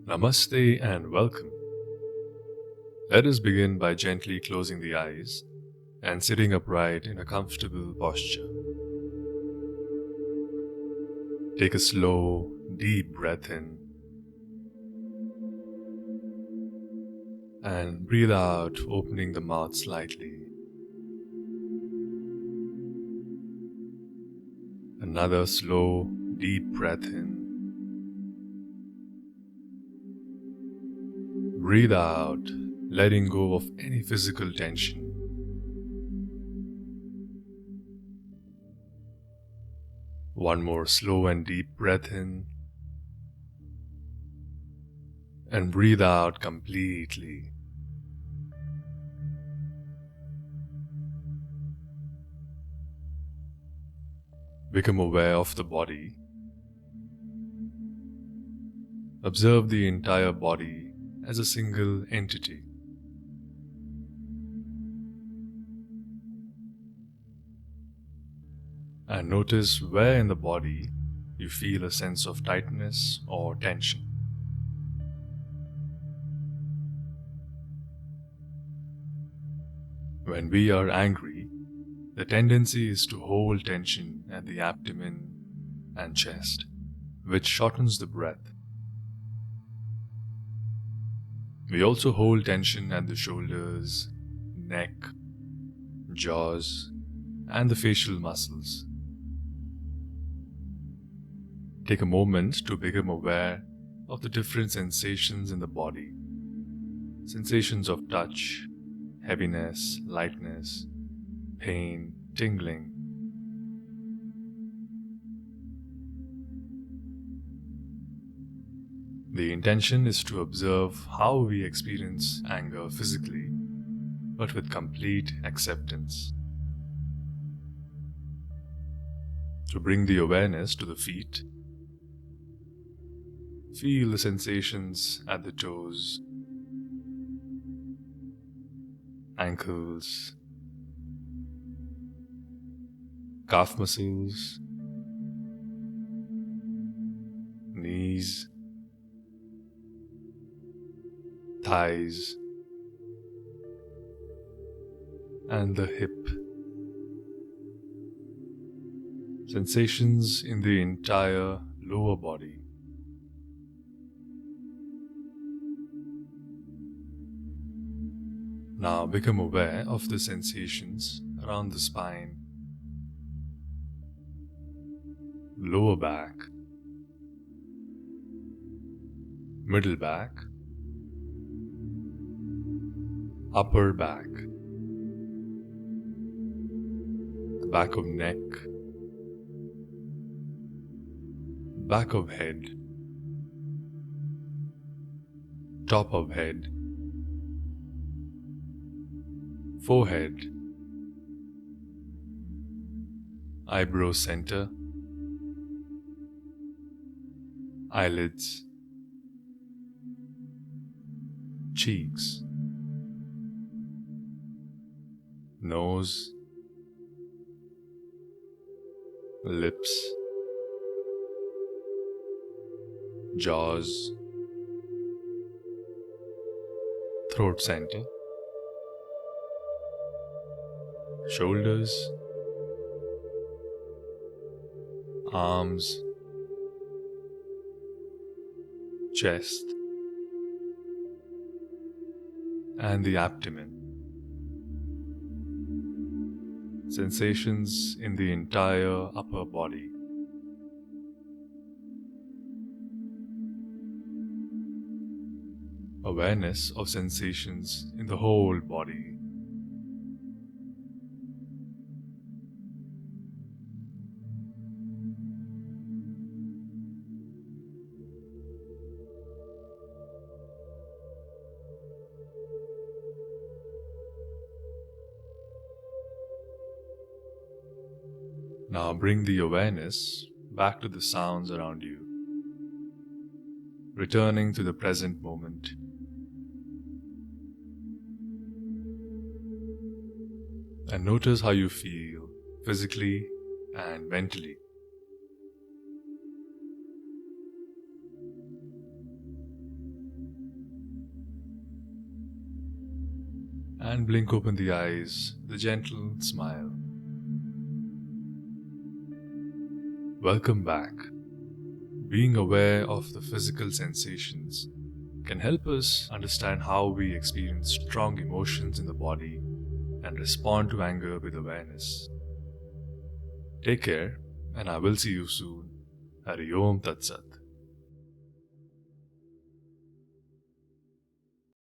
Namaste and welcome. Let us begin by gently closing the eyes and sitting upright in a comfortable posture. Take a slow, deep breath in and breathe out, opening the mouth slightly. Another slow, deep breath in. Breathe out, letting go of any physical tension. One more slow and deep breath in. And breathe out completely. Become aware of the body. Observe the entire body as a single entity. And notice where in the body you feel a sense of tightness or tension. When we are angry, the tendency is to hold tension at the abdomen and chest, which shortens the breath. We also hold tension at the shoulders, neck, jaws, and the facial muscles. Take a moment to become aware of the different sensations in the body. Sensations of touch, heaviness, lightness, pain, tingling. The intention is to observe how we experience anger physically, but with complete acceptance. To bring the awareness to the feet, feel the sensations at the toes, ankles, calf muscles, knees, thighs, and the hip. Sensations in the entire lower body. Now become aware of the sensations around the spine, lower back, middle back, upper back, the back of neck, back of head, top of head, forehead, eyebrow center, eyelids, cheeks, nose, lips, jaws, throat center, shoulders, arms, chest, and the abdomen. Sensations in the entire upper body. Awareness of sensations in the whole body. Now bring the awareness back to the sounds around you, returning to the present moment. And notice how you feel physically and mentally. and blink open the eyes with a gentle smile. Welcome back. Being aware of the physical sensations can help us understand how we experience strong emotions in the body and respond to anger with awareness. Take care, and I will see you soon. Hari Om Tat Sat.